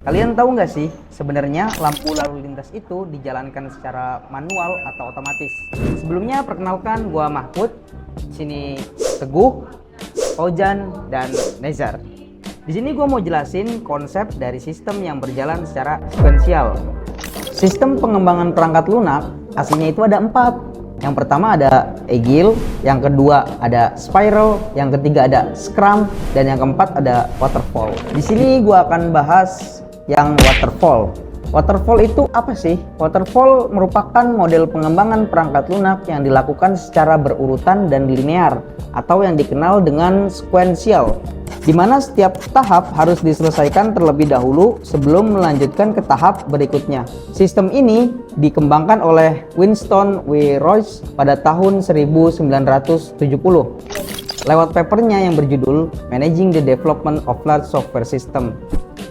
Kalian tahu nggak sih, sebenarnya lampu lalu lintas itu dijalankan secara manual atau otomatis. Sebelumnya perkenalkan, gua Mahmud, sini Teguh, Ojan, dan Nezar. Di sini gua mau jelasin konsep dari sistem yang berjalan secara sekuensial. Sistem pengembangan perangkat lunak aslinya itu ada 4. Yang pertama ada Agile, yang kedua ada Spiral, yang ketiga ada Scrum, dan yang keempat ada Waterfall. Di sini gua akan bahas yang Waterfall. Waterfall itu apa sih? Waterfall merupakan model pengembangan perangkat lunak yang dilakukan secara berurutan dan linear, atau yang dikenal dengan sequential, di mana setiap tahap harus diselesaikan terlebih dahulu sebelum melanjutkan ke tahap berikutnya. Sistem ini dikembangkan oleh Winston W. Royce pada tahun 1970 lewat papernya yang berjudul Managing the Development of Large Software System.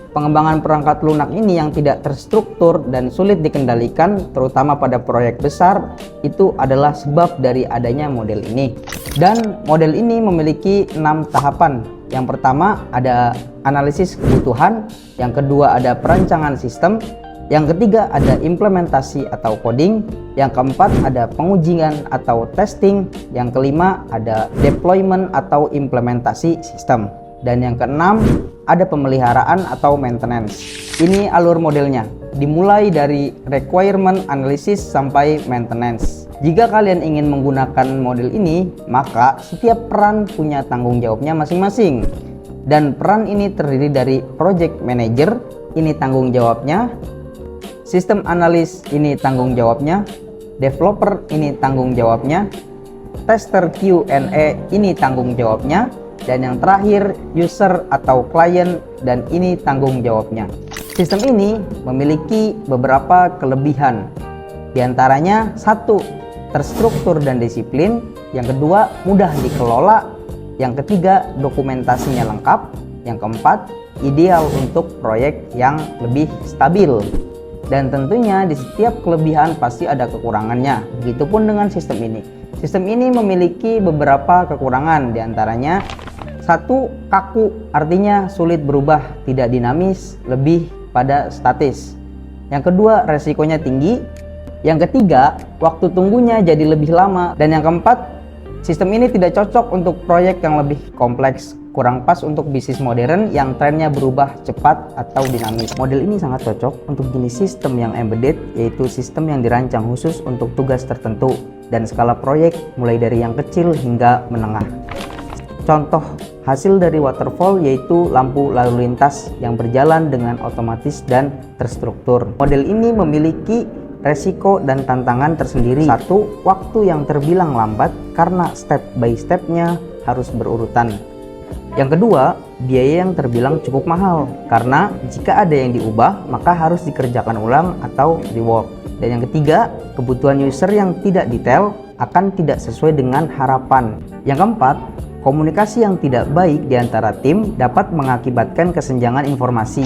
Pengembangan perangkat lunak ini yang tidak terstruktur dan sulit dikendalikan, terutama pada proyek besar, itu adalah sebab dari adanya model ini. Dan model ini memiliki 6 tahapan. Yang pertama ada analisis kebutuhan, yang kedua ada perancangan sistem, yang ketiga ada implementasi atau coding, yang keempat ada pengujian atau testing, yang kelima ada deployment atau implementasi sistem, dan yang keenam ada pemeliharaan atau maintenance. Ini alur modelnya, dimulai dari requirement analysis sampai maintenance. Jika kalian ingin menggunakan model ini, maka setiap peran punya tanggung jawabnya masing-masing. Dan peran ini terdiri dari project manager, ini tanggung jawabnya, sistem analis ini tanggung jawabnya, developer ini tanggung jawabnya, tester Q&A ini tanggung jawabnya, dan yang terakhir user atau klien, dan ini tanggung jawabnya. Sistem ini memiliki beberapa kelebihan. Di antaranya, 1. Terstruktur dan disiplin, yang kedua mudah dikelola, yang ketiga dokumentasinya lengkap, yang keempat ideal untuk proyek yang lebih stabil. Dan tentunya di setiap kelebihan pasti ada kekurangannya. Begitupun dengan sistem ini. Sistem ini memiliki beberapa kekurangan, diantaranya 1. Kaku, artinya sulit berubah, tidak dinamis, lebih pada statis. Yang kedua, resikonya tinggi. Yang ketiga, waktu tunggunya jadi lebih lama. Dan yang keempat, sistem ini tidak cocok untuk proyek yang lebih kompleks, kurang pas untuk bisnis modern yang trennya berubah cepat atau dinamis. Model ini sangat cocok untuk jenis sistem yang embedded, yaitu sistem yang dirancang khusus untuk tugas tertentu dan skala proyek mulai dari yang kecil hingga menengah. Contoh hasil dari waterfall yaitu lampu lalu lintas yang berjalan dengan otomatis dan terstruktur. Model ini memiliki resiko dan tantangan tersendiri. 1. Waktu yang terbilang lambat karena step by stepnya harus berurutan. Yang kedua, biaya yang terbilang cukup mahal karena jika ada yang diubah maka harus dikerjakan ulang atau rework. Dan yang ketiga, kebutuhan user yang tidak detail akan tidak sesuai dengan harapan. Yang keempat, komunikasi yang tidak baik di antara tim dapat mengakibatkan kesenjangan informasi.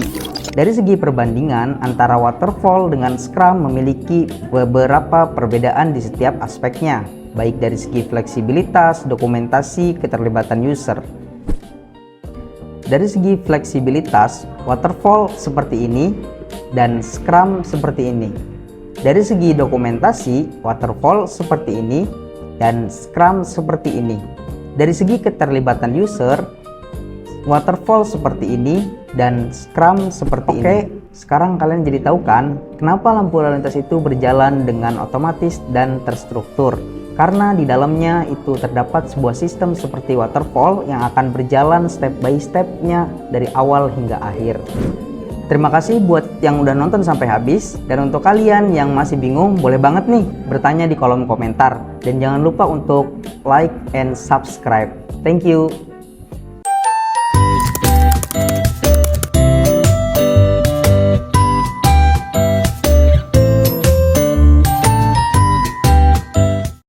Dari segi perbandingan antara waterfall dengan scrum memiliki beberapa perbedaan di setiap aspeknya, baik dari segi fleksibilitas, dokumentasi, keterlibatan user. Dari segi fleksibilitas, waterfall seperti ini dan scrum seperti ini. Dari segi dokumentasi, waterfall seperti ini dan scrum seperti ini. Dari segi keterlibatan user, waterfall seperti ini dan scrum seperti ini. Oke, sekarang kalian jadi tahu kan kenapa lampu lalu lintas itu berjalan dengan otomatis dan terstruktur. Karena di dalamnya itu terdapat sebuah sistem seperti waterfall yang akan berjalan step by stepnya dari awal hingga akhir. Terima kasih buat yang udah nonton sampai habis, dan untuk kalian yang masih bingung boleh banget nih bertanya di kolom komentar, dan jangan lupa untuk like and subscribe. Thank you.